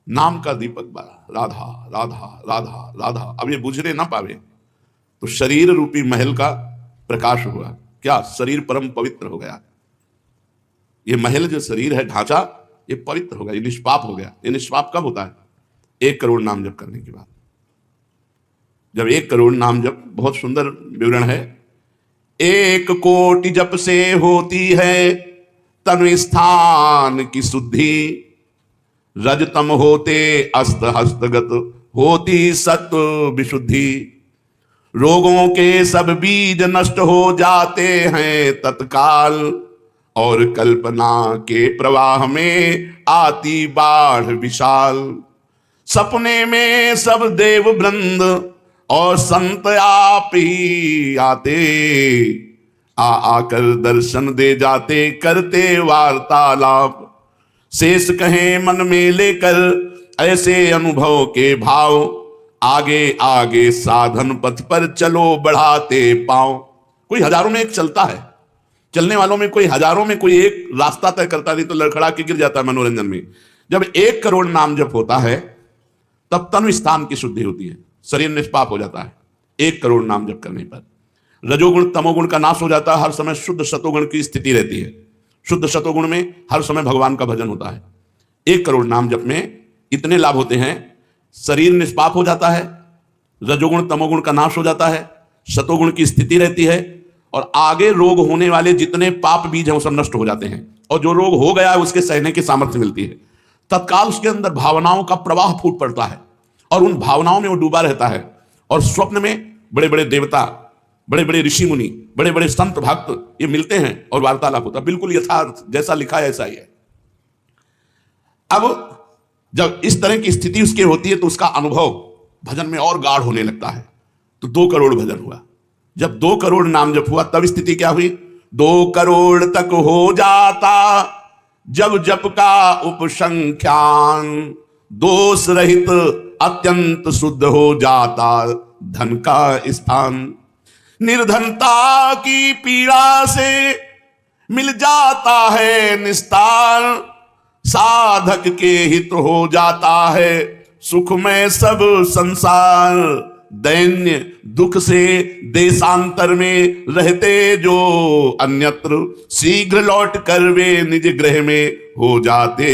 नाम का दीपक बारा, राधा राधा राधा राधा। अब ये बुझने ना पावे तो शरीर रूपी महल का प्रकाश हुआ, क्या शरीर परम पवित्र हो गया। ये महल जो शरीर है, ढांचा, ये पवित्र हो गया, ये निष्पाप हो गया। ये निष्पाप कब होता है? 1 करोड़ नाम जप करने के बाद। जब 1 करोड़ नाम जप, बहुत सुंदर विवरण है, 1 कोटि जप से होती है तनु स्थान की शुद्धि, रजतम होते अस्त हस्तगत होती सत्व विशुद्धि, रोगों के सब बीज नष्ट हो जाते हैं तत्काल, और कल्पना के प्रवाह में आती बाढ़ विशाल। सपने में सब देव वृंद और संत आप ही आते, आकर दर्शन दे जाते करते वार्तालाप। शेष कहें मन में लेकर ऐसे अनुभव के भाव, आगे आगे साधन पथ पर चलो बढ़ाते पांव। कोई हजारों में एक चलता है, चलने वालों में कोई हजारों में कोई एक रास्ता तय करता, नहीं तो लड़खड़ा के गिर जाता है मनोरंजन में। जब 1 करोड़ नाम जप होता है तब तनु स्थान की शुद्धि होती है, शरीर निष्पाप हो जाता है 1 करोड़ नाम जप करने पर। रजोगुण तमोगुण का नाश हो जाता है, हर समय शुद्ध सतोगुण की स्थिति रहती है। शुद्ध सतोगुण में हर समय भगवान का भजन होता है। 1 करोड़ नाम जप में इतने लाभ होते हैं, शरीर निष्पाप हो जाता है, रजोगुण तमोगुण का नाश हो जाता है, सतोगुण की स्थिति रहती है, और आगे रोग होने वाले जितने पाप बीज हैं वो सब नष्ट हो जाते हैं, और जो रोग हो गया है उसके सहने की सामर्थ्य मिलती है। तत्काल उसके अंदर भावनाओं का प्रवाह फूट पड़ता है, और उन भावनाओं में वो डूबा रहता है, और स्वप्न में बड़े बड़े देवता, बड़े बड़े ऋषि मुनि, बड़े बड़े संत भक्त ये मिलते हैं और वार्तालाप होता है। बिल्कुल यथार्थ जैसा लिखा है ऐसा ही है। अब जब इस तरह की स्थिति उसके होती है तो उसका अनुभव भजन में और गाढ़ होने लगता है। तो 2 करोड़ भजन हुआ। जब 2 करोड़ नाम जप हुआ तब स्थिति क्या हुई? 2 करोड़ तक हो जाता जब जप का उपसंख्यान, दोष रहित अत्यंत शुद्ध हो जाता धन का स्थान। निर्धनता की पीड़ा से मिल जाता है निस्तार, साधक के हित हो जाता है सुख में सब संसार। दैन्य दुख से देशांतर में रहते जो अन्यत्र, शीघ्र लौट कर वे निज गृह में हो जाते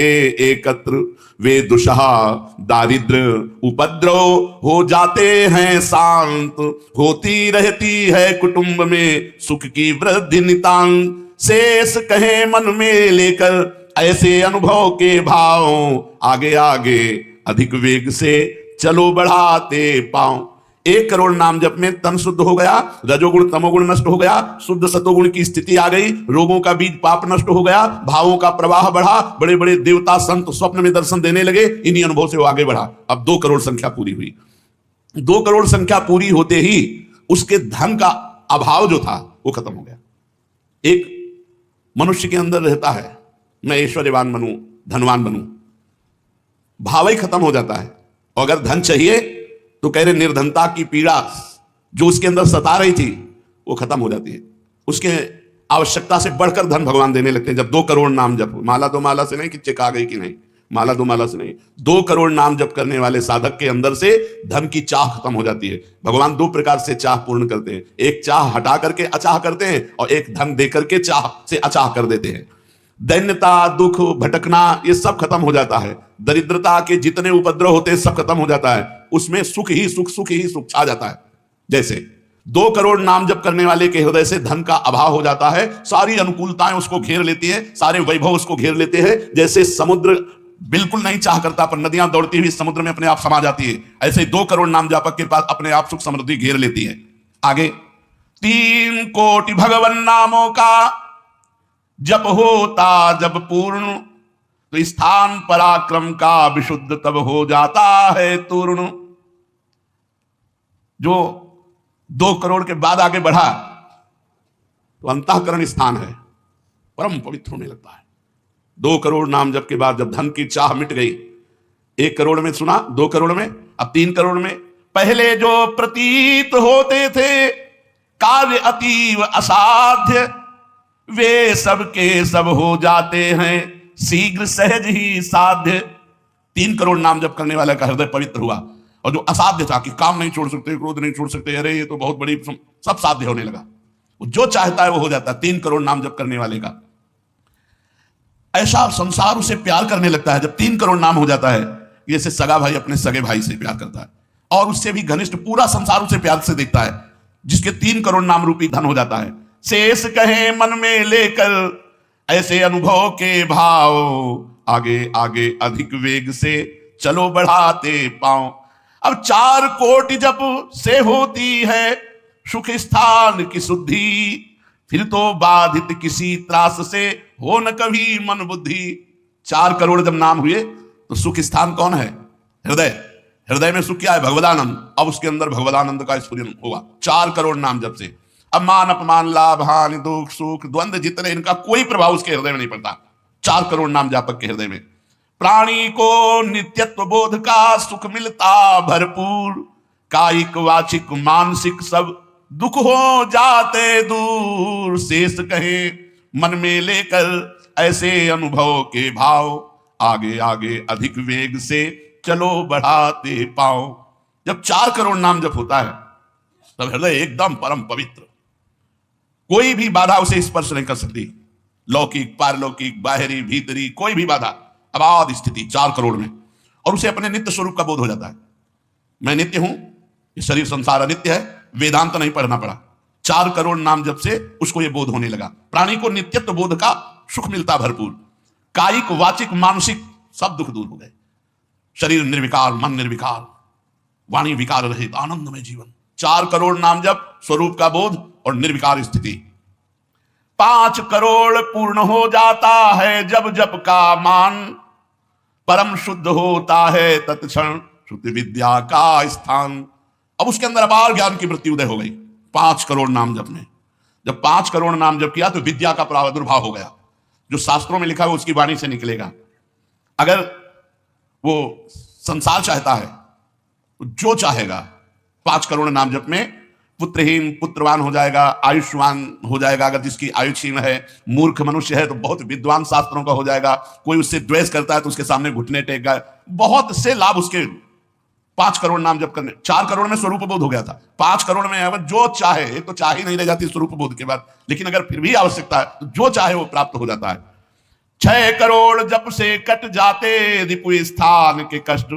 एकत्र। वे दुषहा दारिद्र उपद्रव हो जाते हैं शांत, होती रहती है कुटुंब में सुख की वृद्धि नितांत। शेष कहे मन में लेकर ऐसे अनुभव के भाव, आगे आगे अधिक वेग से चलो बढ़ाते पांव। 1 करोड़ नाम जप में तन शुद्ध हो गया, रजोगुण तमोगुण नष्ट हो गया, शुद्ध सतोगुण की स्थिति आ गई, रोगों का बीज पाप नष्ट हो गया, भावों का प्रवाह बढ़ा, बड़े बड़े देवता संत स्वप्न में दर्शन देने लगे। इन्हीं अनुभव से वो आगे बढ़ा। अब 2 करोड़ संख्या पूरी हुई। 2 करोड़ संख्या पूरी होते ही उसके धन का अभाव जो था वो खत्म हो गया। एक मनुष्य के अंदर रहता है मैं ऐश्वर्यवान बनूं, धनवान बनूं, भाव ही खत्म हो जाता है। और अगर धन चाहिए तो कह रहे निर्धनता की पीड़ा जो उसके अंदर सता रही थी वो खत्म हो जाती है। उसके आवश्यकता से बढ़कर धन भगवान देने लगते हैं जब 2 करोड़ नाम जप। माला 2 माला से नहीं कि चेक आ गई कि नहीं, माला 2 माला से नहीं, 2 करोड़ नाम जप करने वाले साधक के अंदर से धन की चाह खत्म हो जाती है। भगवान 2 प्रकार से चाह पूर्ण करते हैं, एक चाह हटा करके अचाह करते हैं, और एक धन दे करके चाह से अचाह कर देते हैं। दैन्यता, दुख, भटकना ये सब खत्म हो जाता है। दरिद्रता के जितने उपद्रव होते हैं सब खत्म हो जाता है। उसमें सुख ही सुख, सुख ही सुख छा जाता है। जैसे 2 करोड़ नाम जप करने वाले के हृदय से धन का अभाव हो जाता है, सारी अनुकूलताएं उसको घेर लेती है, सारे वैभव उसको घेर लेते हैं। जैसे समुद्र बिल्कुल नहीं चाह करता पर नदियां दौड़ती हुई समुद्र में अपने आप समा जाती है, ऐसे 2 करोड़ नाम जापक के पास अपने आप सुख समृद्धि घेर लेती है। आगे 3 कोटि भगवान नामों का जब होता जब पूर्ण, तो स्थान पराक्रम का विशुद्ध तब हो जाता है तूर्ण। जो 2 करोड़ के बाद आगे बढ़ा तो अंतःकरण स्थान है, परम पवित्र होने लगता है। 2 करोड़ नाम जप के बाद जब धन की चाह मिट गई, 1 करोड़ में सुना, 2 करोड़ में, अब 3 करोड़ में। पहले जो प्रतीत होते थे कार्य अतीव असाध्य, वे सब के सब हो जाते हैं शीघ्र सहज ही साध्य। 3 करोड़ नाम जप करने वाले का हृदय पवित्र हुआ, और जो असाध्य था कि काम नहीं छोड़ सकते, क्रोध नहीं छोड़ सकते, अरे ये तो बहुत बड़ी, सब साध्य होने लगा। जो चाहता है वो हो जाता है 3 करोड़ नाम जप करने वाले का। ऐसा संसार उसे प्यार करने लगता है जब 3 करोड़ नाम हो जाता है, जैसे सगा भाई अपने सगे भाई से प्यार करता है, और उससे भी घनिष्ठ पूरा संसार उसे प्यार से देखता है, जिसके 3 करोड़ नाम रूपी धन हो जाता है। शेष कहे मन में लेकर ऐसे अनुभव के भाव, आगे आगे अधिक वेग से चलो बढ़ाते पांव। अब 4 कोटि जब से होती है सुख स्थान की शुद्धि, फिर तो बाधित किसी त्रास से हो न कभी मन बुद्धि। 4 करोड़ जब नाम हुए तो सुख स्थान कौन है? हृदय। हृदय में सुख क्या है? भगवदानंद। अब उसके अंदर भगवदानंद का स्फुरन होगा 4 करोड़ नाम जब से। अब मान अपमान, लाभ हानि, दुख सुख, द्वंद्व जितने, इनका कोई प्रभाव उसके हृदय में नहीं पड़ता 4 करोड़ नाम जापक के हृदय में। प्राणी को नित्यत्व बोध का सुख मिलता भरपूर, कायिक वाचिक मानसिक सब दुख हो जाते दूर। शेष कहे मन में लेकर ऐसे अनुभव के भाव, आगे आगे अधिक वेग से चलो बढ़ाते पाओ। जब 4 करोड़ नाम जप होता है तब हृदय एकदम परम पवित्र, कोई भी बाधा उसे स्पर्श नहीं कर सकती, लौकिक पारलौकिक बाहरी भीतरी कोई भी बाधा, अबाध स्थिति 4 करोड़ में। और उसे अपने नित्य स्वरूप का बोध हो जाता है, मैं नित्य हूं, ये शरीर संसार अनित्य है, वेदांत नहीं पढ़ना पड़ा, 4 करोड़ नाम जब से उसको यह बोध होने लगा। प्राणी को नित्यत्व बोध का सुख मिलता भरपूर, कायिक वाचिक मानसिक सब दुख दूर हो गए, शरीर निर्विकार, मन निर्विकार, वाणी विकार रहित आनंद में जीवन। 4 करोड़ नाम जप, स्वरूप का बोध और निर्विकार स्थिति। 5 करोड़ पूर्ण हो जाता है जब जप का मान, परम शुद्ध होता है तत्क्षण श्रुति विद्या का स्थान। अब उसके अंदर अपार ज्ञान की वृत्ति उदय हो गई 5 करोड़ नाम जप में। जब 5 करोड़ नाम जप किया तो विद्या का प्रादुर्भाव हो गया, जो शास्त्रों में लिखा है वो उसकी वाणी से निकलेगा। अगर वो संसार चाहता है तो जो चाहेगा 5 करोड़ नाम जप में पुत्रहीन पुत्रवान हो जाएगा, आयुष्मान हो जाएगा, अगर जिसकी आयु क्षीण है, मूर्ख मनुष्य है तो बहुत विद्वान शास्त्रों का हो जाएगा, कोई उससे द्वेष करता है तो उसके सामने घुटने टेक गए, बहुत से लाभ उसके 5 करोड़ नाम जप करने। 4 करोड़ में स्वरूप बोध हो गया था, 5 करोड़ में अगर जो चाहे, एक तो चाह ही नहीं रह जाती स्वरूप बोध के बाद, लेकिन अगर फिर भी आवश्यकता है तो जो चाहे वो प्राप्त हो जाता है। 6 करोड़ जप से कट जाते रिपु स्थान के कष्ट,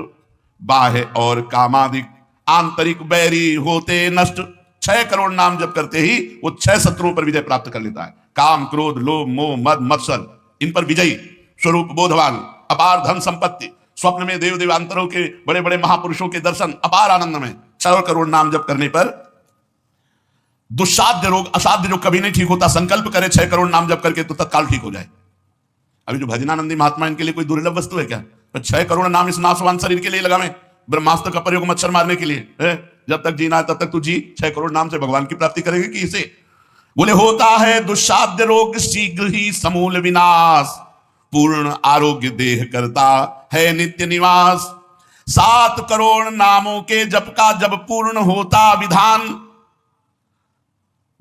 बाह्य और कामादिक आंतरिक बैरी होते नष्ट। 6 करोड़ नाम जप करते ही वो 6 शत्रुओं पर विजय प्राप्त कर लेता है, काम क्रोध लोभ मोह मद मत्सर, इन पर विजयी, स्वरूप बोधवान, अपार धन संपत्ति, स्वप्न में देव देवांतरों के बड़े बड़े महापुरुषों के दर्शन, अपार आनंद में। 6 करोड़ नाम जप करने पर दुस्साध्य रोग, असाध्य रोग कभी नहीं ठीक होता, संकल्प करे 6 करोड़ नाम जप करके तो तत्काल ठीक हो जाए। अभी जो भजनानंदी महात्मा, इनके लिए कोई दुर्लभ वस्तु है क्या? तो 6 करोड़ नाम इस नाशवान शरीर के लिए लगावे, ब्रह्मास्त्र का प्रयोग मच्छर मारने के लिए है? जब तक जीना है तब तक तू जी, 6 करोड़ नाम से भगवान की प्राप्ति करेगी कि इसे? बोले होता है दुस्साध्य रोग शीघ्र ही समूल विनाश, पूर्ण आरोग्य देह करता है नित्य निवास। 7 करोड़ नामों के जप का जब पूर्ण होता विधान,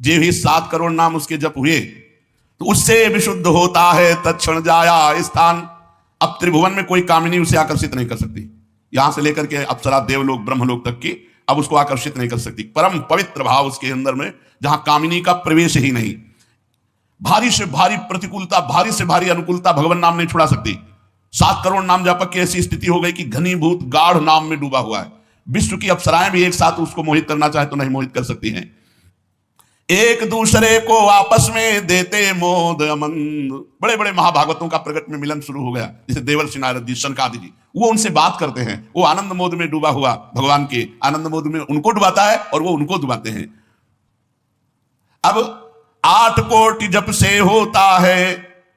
जे भी 7 करोड़ नाम उसके जप हुए तो उससे विशुद्ध होता है तत्क्षण जाया स्थान। अब त्रिभुवन में कोई कामिनी उसे आकर्षित नहीं कर सकती, यहां से लेकर के अप्सरा देवलोक ब्रह्मलोक तक की अब उसको आकर्षित नहीं कर सकती। परम पवित्र भाव उसके अंदर में, जहां कामिनी का प्रवेश ही नहीं। भारी से भारी प्रतिकूलता, भारी से भारी अनुकूलता भगवान नाम नहीं छुड़ा सकती। 7 करोड़ नाम जापक की ऐसी स्थिति हो गई कि घनीभूत गाढ़ नाम में डूबा हुआ है। विश्व की अप्सराएं भी एक साथ उसको मोहित करना चाहे तो नहीं मोहित कर सकती हैं। एक दूसरे को आपस में देते मोद अमंद। बड़े बड़े महाभागवतों का प्रगट में मिलन शुरू हो गया, जैसे देवर्षि नारद जी, शनकादि जी, वो उनसे बात करते हैं। वो आनंद मोद में डूबा हुआ भगवान के आनंद मोद में उनको डुबाता है और वो उनको डुबाते हैं। अब 8 कोटि जप से होता है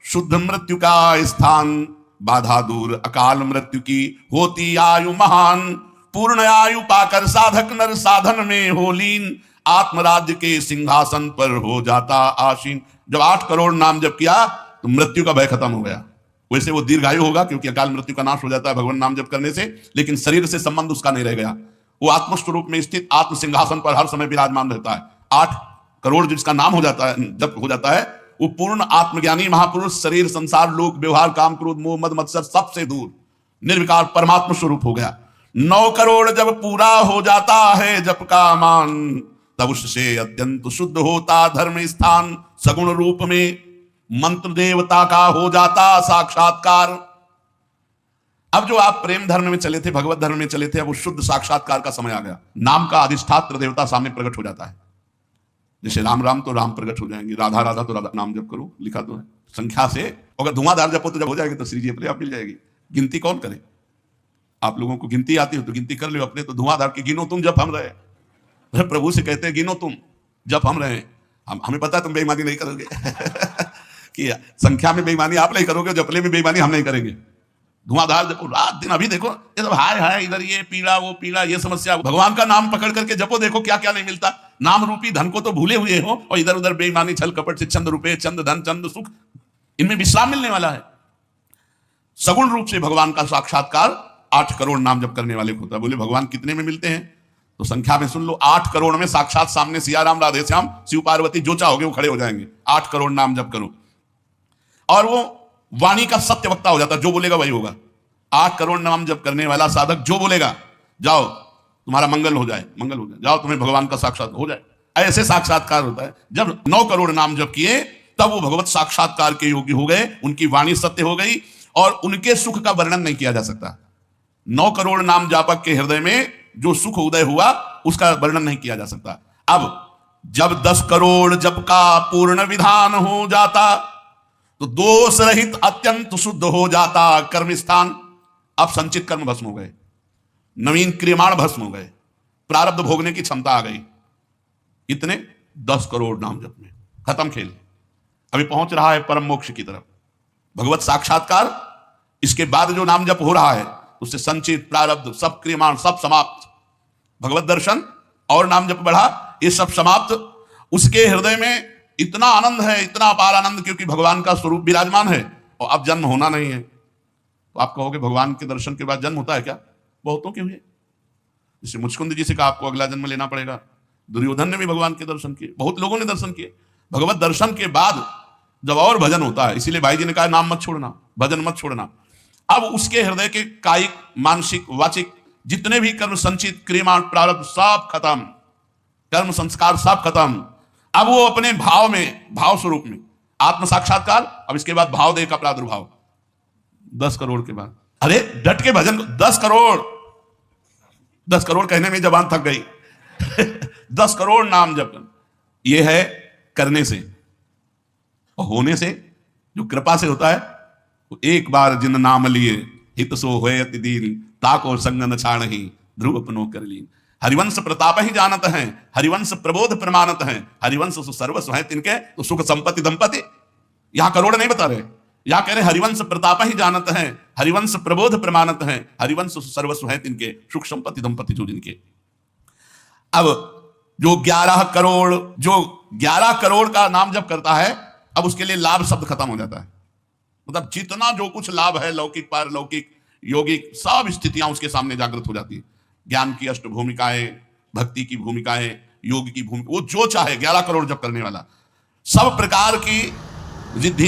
शुद्ध मृत्यु का स्थान, बाधा दूर अकाल मृत्यु की होती आयु महान। पूर्ण आयु पाकर साधक नर साधन में हो लीन, आत्मराज्य के सिंहासन पर हो जाता आसीन। जब 8 करोड़ नाम जप किया तो मृत्यु का भय खत्म हो गया। वैसे वो दीर्घायु होगा क्योंकि अकाल मृत्यु का नाश हो जाता है भगवान नाम जप करने से, लेकिन शरीर से संबंध उसका नहीं रह गया। वो आत्मस्वरूप में स्थित आत्म सिंहासन पर हर समय विराजमान रहता है। 8 करोड़ जिसका नाम हो जाता है, जब हो जाता है, वो पूर्ण आत्मज्ञानी महापुरुष, शरीर संसार लोक व्यवहार काम क्रोध मोह मद मत्सर सबसे दूर, निर्विकार परमात्मा स्वरूप हो गया। 9 करोड़ जब पूरा हो जाता है जप का मान, तब उससे अत्यंत शुद्ध होता धर्म स्थान। सगुण रूप में मंत्र देवता का हो जाता साक्षात्कार। अब जो आप प्रेम धर्म में चले थे, भगवत धर्म में चले थे, अब वो शुद्ध साक्षात्कार का समय आ गया। नाम का अधिष्ठात्र देवता सामने प्रकट हो जाता है। जैसे राम राम तो राम प्रकट हो जाएंगे, राधा राधा तो राधा नाम जप करो, लिखा तो है संख्या से। अगर धुआंधार जपो तो जब हो जाएगी तो श्री जी अपने आप मिल जाएगी। गिनती कौन करे? आप लोगों को गिनती आती हो तो गिनती कर लो अपने। तो धुआंधार की गिनो तुम जप हम रहे। प्रभु से कहते हैं गिनो तुम जप हम रहे। हमें पता है तुम बेईमानी नहीं करोगे कि संख्या में बेईमानी आप नहीं करोगे, जपले में बेईमानी हम नहीं करेंगे। धुआंधार जपो रात दिन। अभी देखो ये सब हाय हाय, इधर ये पीड़ा वो पीड़ा, ये समस्या। भगवान का नाम पकड़ करके जपो, देखो क्या क्या नहीं मिलता। नाम रूपी धन को तो भूले हुए हो और इधर उधर बेईमानी छल कपट से चंद रुपए, चंद धन, चंद सुख, इनमें विश्राम मिलने वाला है। सगुण रूप से भगवान का साक्षात्कार 8 करोड़ नाम जप करने वाले होता है। बोले भगवान कितने में मिलते हैं? तो संख्या में सुन लो, 8 करोड़ में साक्षात सामने सियाराम, राधे श्याम, शिव पार्वती, जो चाहोगे वो खड़े हो जाएंगे। 8 करोड़ नाम जप करो और वो वाणी का सत्य वक्ता हो जाता, जो बोलेगा वही होगा। 8 करोड़ नाम जप करने वाला साधक जो बोलेगा, जाओ तुम्हारा मंगल हो जाए, मंगल हो जाए, जाओ तुम्हें भगवान का साक्षात हो जाए। ऐसे साक्षात्कार होता है। जब 9 करोड़ नाम जप किए तब वो भगवत साक्षात्कार के योग्य हो गए, उनकी वाणी सत्य हो गई और उनके सुख का वर्णन नहीं किया जा सकता। 9 करोड़ नाम जापक के हृदय में जो सुख उदय हुआ उसका वर्णन नहीं किया जा सकता। अब जब 10 करोड़ जप का पूर्ण विधान हो जाता तो दोष रहित अत्यंत शुद्ध हो जाता कर्म स्थान। अब संचित कर्म भस्म हो गए, नवीन क्रियमाण भस्म हो गए, प्रारब्ध भोगने की क्षमता आ गई। इतने 10 करोड़ नाम जप में खत्म खेल। अभी पहुंच रहा है परम मोक्ष की तरफ, भगवत साक्षात्कार। इसके बाद जो नाम जप हो रहा है उससे संचित प्रारब्ध सब क्रियमाण सब समाप्त। भगवत दर्शन और नाम जप बढ़ा, ये सब समाप्त। उसके हृदय में इतना आनंद है, इतना अपार आनंद, क्योंकि भगवान का स्वरूप विराजमान है और अब जन्म होना नहीं है। तो आप कहोगे भगवान के दर्शन के बाद जन्म होता है क्या? बहुतों के हुए। जैसे मुचकुंद जी से कहा आपको अगला जन्म लेना पड़ेगा। दुर्योधन ने भी भगवान के दर्शन किए, बहुत लोगों ने दर्शन किए। भगवत दर्शन के बाद जब और भजन होता है, इसीलिए भाई जी ने कहा नाम मत छोड़ना, भजन मत छोड़ना। अब उसके हृदय के कायिक, मानसिक, वाचिक जितने भी कर्म संचित, क्रियमाण, प्रारब्ध सब खत्म, कर्म संस्कार सब खत्म। अब वो अपने भाव में, भाव स्वरूप में आत्म साक्षात्कार। अब इसके बाद भाव देह का प्रादुर्भाव 10 करोड़ के बाद। अरे डट के भजन, 10 करोड़, 10 करोड़ कहने में जबान थक गई 10 करोड़ नाम जप, ये है करने से। और होने से, जो कृपा से होता है, तो एक बार जिन नाम लिए हित सो होए अति दीन, ताको संग न छाड़हि ध्रुव अपनो कर लीन। हरिवंश प्रताप ही जानत हैं, हरिवंश प्रबोध प्रमाणत हैं, हरिवंश सर्वस्व है तिनके तो सुख संपत्ति दंपति। यहां करोड़ नहीं बता रहे, यहां कह रहे हरिवंश प्रताप ही जानत हैं, हरिवंश प्रबोध प्रमाणत हैं, हरिवंश सर्वस्व है तिनके सुख संपत्ति दंपति जो जिनके। अब जो 11 करोड़ का नाम जप करता है, अब उसके लिए लाभ शब्द खत्म हो जाता है। मतलब जितना जो कुछ लाभ है, लौकिक पारलौकिक यौगिक, सब स्थितियां उसके सामने जागृत हो जाती है। ज्ञान की 8 भूमिकाएं, भक्ति की भूमिकाएं, योग की भूमिका, वो जो चाहे 11 करोड़ जप करने वाला सब प्रकार की रिद्धि